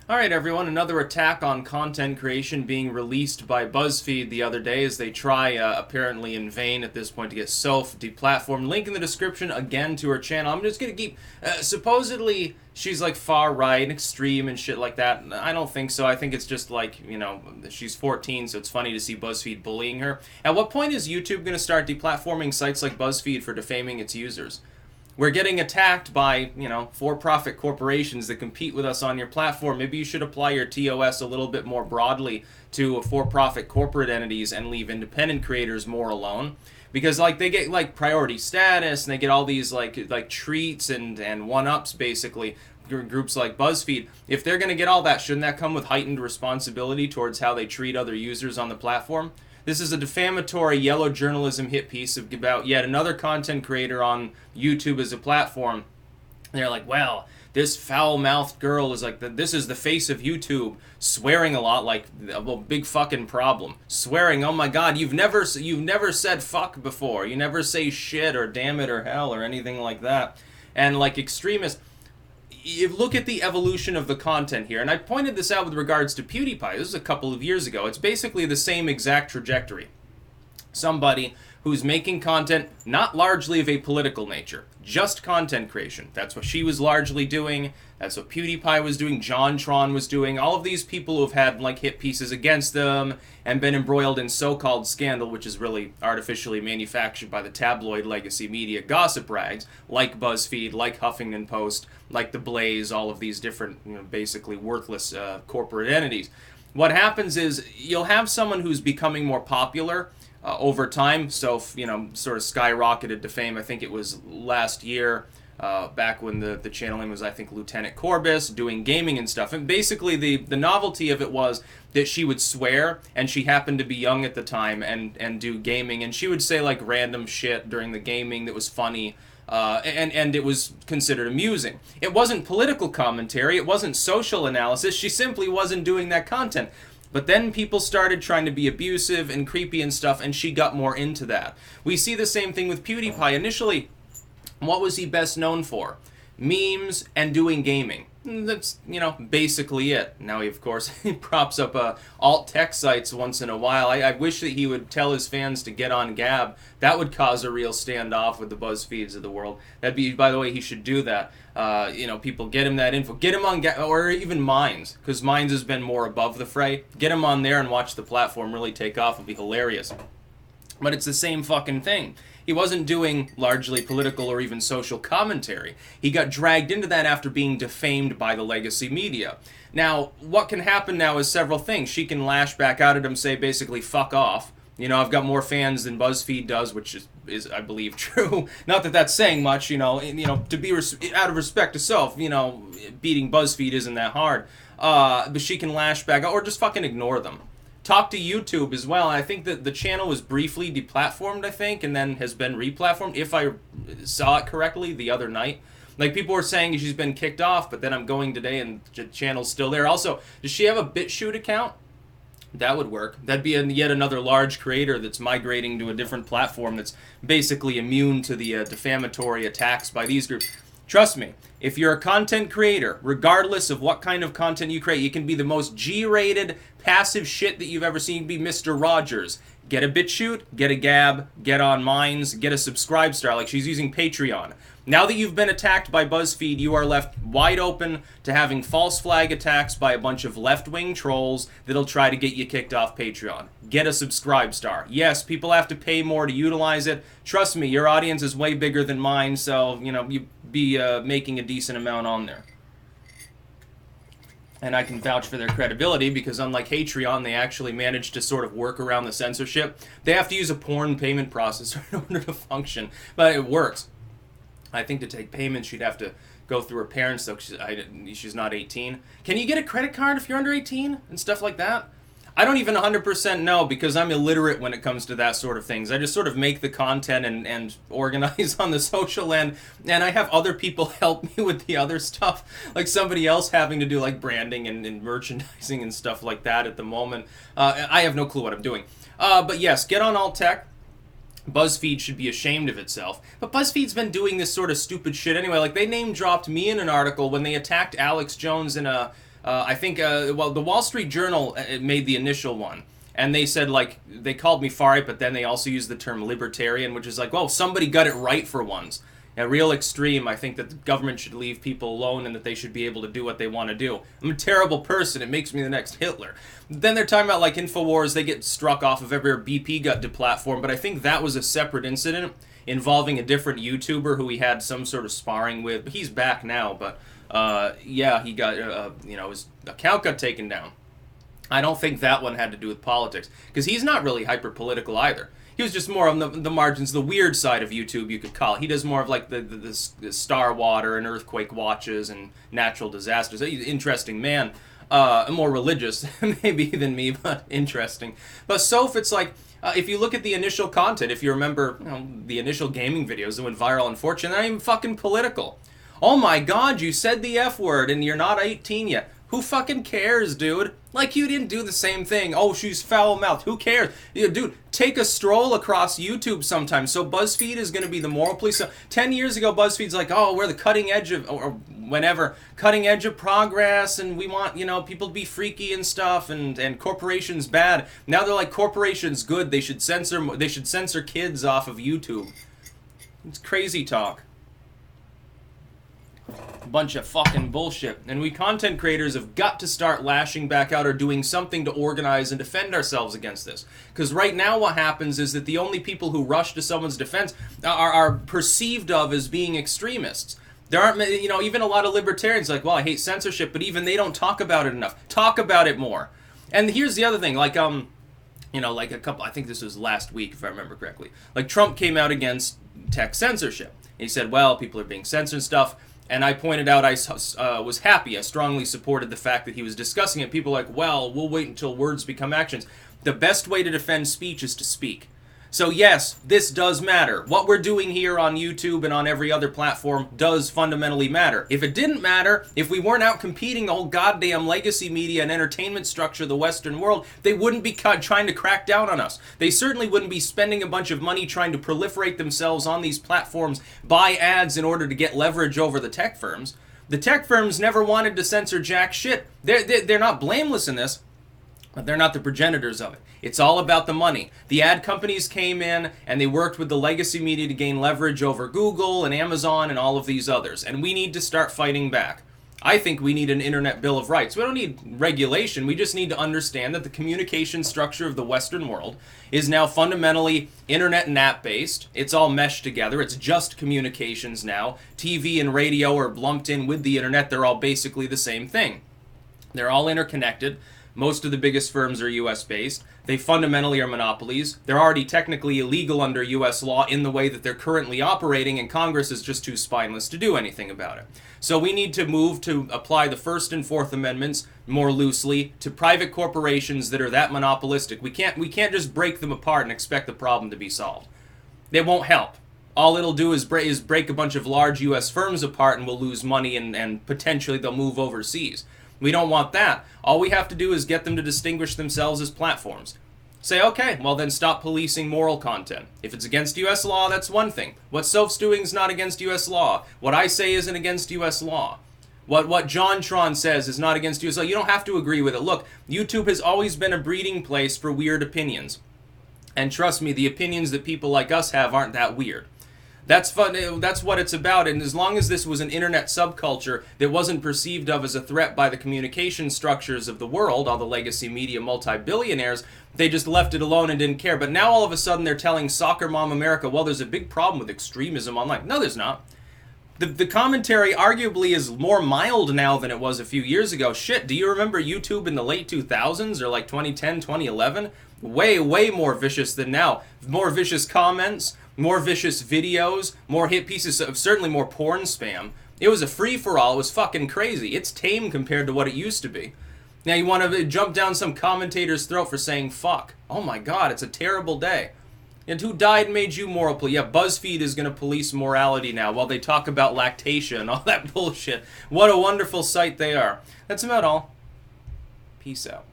Alright everyone, another attack on content creation being released by Buzzfeed the other day as they try, apparently in vain at this point, to get Soph deplatformed. Link in the description again to her channel. I'm just gonna keep, supposedly she's like far right, extreme and shit like that. I don't think so. I think it's just like, you know, she's 14, so it's funny to see Buzzfeed bullying her. At what point is YouTube gonna start deplatforming sites like Buzzfeed for defaming its users? We're getting attacked by, you know, for-profit corporations that compete with us on your platform. Maybe you should apply your TOS a little bit more broadly to for-profit corporate entities and leave independent creators more alone. Because, like, they get, like, priority status, and they get all these, like treats and one-ups, basically, groups like Buzzfeed. If they're going to get all that, shouldn't that come with heightened responsibility towards how they treat other users on the platform? This is a defamatory yellow journalism hit piece about yet another content creator on YouTube as a platform. They're like, well, this foul-mouthed girl is like, this is the face of YouTube, swearing a lot, like, well, big fucking problem. Swearing, oh my god, you've never said fuck before. You never say shit or damn it or hell or anything like that. And like extremists, you look at the evolution of the content here, and I pointed this out with regards to PewDiePie. This is a couple of years ago. It's basically the same exact trajectory. Somebody who's making content not largely of a political nature, just content creation. That's what she was largely doing. That's what PewDiePie was doing. JonTron was doing. All of these people who have had like hit pieces against them and been embroiled in so-called scandal, which is really artificially manufactured by the tabloid legacy media gossip rags, like BuzzFeed, like Huffington Post, like The Blaze, all of these different, you know, basically worthless corporate entities. What happens is you'll have someone who's becoming more popular over time. Soph, you know, sort of skyrocketed to fame. I think it was last year, back when the channel name was, I think, Lieutenant Corbis, doing gaming and stuff. And basically the novelty of it was that she would swear, and she happened to be young at the time, and do gaming, and she would say like random shit during the gaming that was funny, and it was considered amusing. It wasn't political commentary, it wasn't social analysis, she simply wasn't doing that content. But then people started trying to be abusive and creepy and stuff, and she got more into that. We see the same thing with PewDiePie. Initially, what was he best known for? Memes and doing gaming. That's, you know, basically it. Now he, of course, he props up alt-tech sites once in a while. I wish that he would tell his fans to get on Gab. That would cause a real standoff with the Buzzfeeds of the world. That'd be, by the way, he should do that. You know, people, get him that info. Get him on Gab, or even Minds, because Minds has been more above the fray. Get him on there and watch the platform really take off. It'll be hilarious. But it's the same fucking thing. He wasn't doing largely political or even social commentary. He got dragged into that after being defamed by the legacy media. Now, what can happen now is several things. She can lash back out at him, say basically, fuck off. You know, I've got more fans than BuzzFeed does, which is I believe, true. Not that that's saying much, you know, to be out of respect to Soph, you know, beating BuzzFeed isn't that hard. But she can lash back out, or just fucking ignore them. Talk to YouTube as well. I think that the channel was briefly deplatformed, I think, and then has been replatformed, if I saw it correctly the other night. Like, people were saying she's been kicked off, but then I'm going today and the channel's still there. Also, does she have a BitChute account? That would work. That'd be yet another large creator that's migrating to a different platform that's basically immune to the defamatory attacks by these groups. Trust me, if you're a content creator, regardless of what kind of content you create, you can be the most G-rated, passive shit that you've ever seen. You can be Mr. Rogers. Get a BitChute, get a Gab, get on Minds, get a subscribe star, like she's using Patreon. Now that you've been attacked by BuzzFeed, you are left wide open to having false flag attacks by a bunch of left-wing trolls that'll try to get you kicked off Patreon. Get a subscribe star. Yes, people have to pay more to utilize it. Trust me, your audience is way bigger than mine, so, you know, you be making a decent amount on there. And I can vouch for their credibility because unlike Patreon, they actually managed to sort of work around the censorship. They have to use a porn payment processor in order to function, but it works. I think to take payments, she'd have to go through her parents, though she's not 18. Can you get a credit card if you're under 18 and stuff like that? I don't even 100% know because I'm illiterate when it comes to that sort of things. I just sort of make the content and organize on the social end, and I have other people help me with the other stuff, like somebody else having to do like branding and merchandising and stuff like that at the moment. I have no clue what I'm doing. But yes, get on alt tech. BuzzFeed should be ashamed of itself. But BuzzFeed's been doing this sort of stupid shit anyway. Like, they name-dropped me in an article when they attacked Alex Jones in a I think, well, the Wall Street Journal made the initial one. And they said, like, they called me far right, but then they also used the term libertarian, which is like, well, somebody got it right for once. A real extreme. I think that the government should leave people alone and that they should be able to do what they want to do. I'm a terrible person. It makes me the next Hitler. Then they're talking about, like, InfoWars. They get struck off of everywhere. BP got deplatformed, but I think that was a separate incident involving a different YouTuber who he had some sort of sparring with. But he's back now, but, yeah, he got, his account got taken down. I don't think that one had to do with politics, because he's not really hyper-political either. He was just more on the margins, the weird side of YouTube, you could call it. He does more of like the star water and earthquake watches and natural disasters. He's an interesting man, more religious maybe than me, but interesting. But Soph, it's like, if you look at the initial content, if you remember the initial gaming videos that went viral, unfortunately, they're not even fucking political. Oh my god, you said the F word and you're not 18 yet. Who fucking cares, dude? Like, you didn't do the same thing. Oh, she's foul-mouthed. Who cares? Dude, take a stroll across YouTube sometimes. So Buzzfeed is going to be the moral police. So 10 years ago, Buzzfeed's like, oh, we're the cutting edge of, or whenever, cutting edge of progress, and we want, people to be freaky and stuff, and corporations bad. Now they're like, corporations good. They should censor kids off of YouTube. It's crazy talk. Bunch of fucking bullshit. And we content creators have got to start lashing back out or doing something to organize and defend ourselves against this. Because right now what happens is that the only people who rush to someone's defense are perceived of as being extremists. There aren't, even a lot of libertarians like, well, I hate censorship, but even they don't talk about it enough. Talk about it more. And here's the other thing, like, like a couple, I think this was last week, if I remember correctly. Like, Trump came out against tech censorship. He said, well, people are being censored and stuff. And I pointed out I was happy. I strongly supported the fact that he was discussing it. People are like, well, we'll wait until words become actions. The best way to defend speech is to speak. So yes, this does matter. What we're doing here on YouTube and on every other platform does fundamentally matter. If it didn't matter, if we weren't out competing the whole goddamn legacy media and entertainment structure of the Western world, they wouldn't be trying to crack down on us. They certainly wouldn't be spending a bunch of money trying to proliferate themselves on these platforms, buy ads in order to get leverage over the tech firms. The tech firms never wanted to censor jack shit. They're not blameless in this, but they're not the progenitors of it. It's all about the money. The ad companies came in and they worked with the legacy media to gain leverage over Google and Amazon and all of these others. And we need to start fighting back. I think we need an internet bill of rights. We don't need regulation. We just need to understand that the communication structure of the Western world is now fundamentally internet and app-based. It's all meshed together. It's just communications now. TV and radio are lumped in with the internet. They're all basically the same thing. They're all interconnected. Most of the biggest firms are US-based. They fundamentally are monopolies. They're already technically illegal under US law in the way that they're currently operating, and Congress is just too spineless to do anything about it. So we need to move to apply the First and Fourth Amendments more loosely to private corporations that are that monopolistic. We can't just break them apart and expect the problem to be solved. It won't help. All it'll do is break a bunch of large US firms apart, and we'll lose money, and potentially they'll move overseas. We don't want that. All we have to do is get them to distinguish themselves as platforms. Say, okay, well then stop policing moral content. If it's against US law, that's one thing. What Soph's doing is not against US law. What I say isn't against US law. What John Tron says is not against US law. You don't have to agree with it. Look, YouTube has always been a breeding place for weird opinions. And trust me, the opinions that people like us have aren't that weird. That's fun. That's what it's about. And as long as this was an internet subculture that wasn't perceived of as a threat by the communication structures of the world, all the legacy media multi-billionaires, they just left it alone and didn't care. But now all of a sudden they're telling Soccer Mom America, well, there's a big problem with extremism online. No, there's not. The commentary arguably is more mild now than it was a few years ago. Shit, do you remember YouTube in the late 2000s or like 2010, 2011? Way, way more vicious than now. More vicious comments, more vicious videos, more hit pieces of, certainly more porn spam. It was a free-for-all. It was fucking crazy. It's tame compared to what it used to be. Now you want to jump down some commentator's throat for saying fuck. Oh my god, it's a terrible day. And who died and made you moral? Yeah, Buzzfeed is going to police morality now while they talk about lactation and all that bullshit. What a wonderful sight they are. That's about all. Peace out.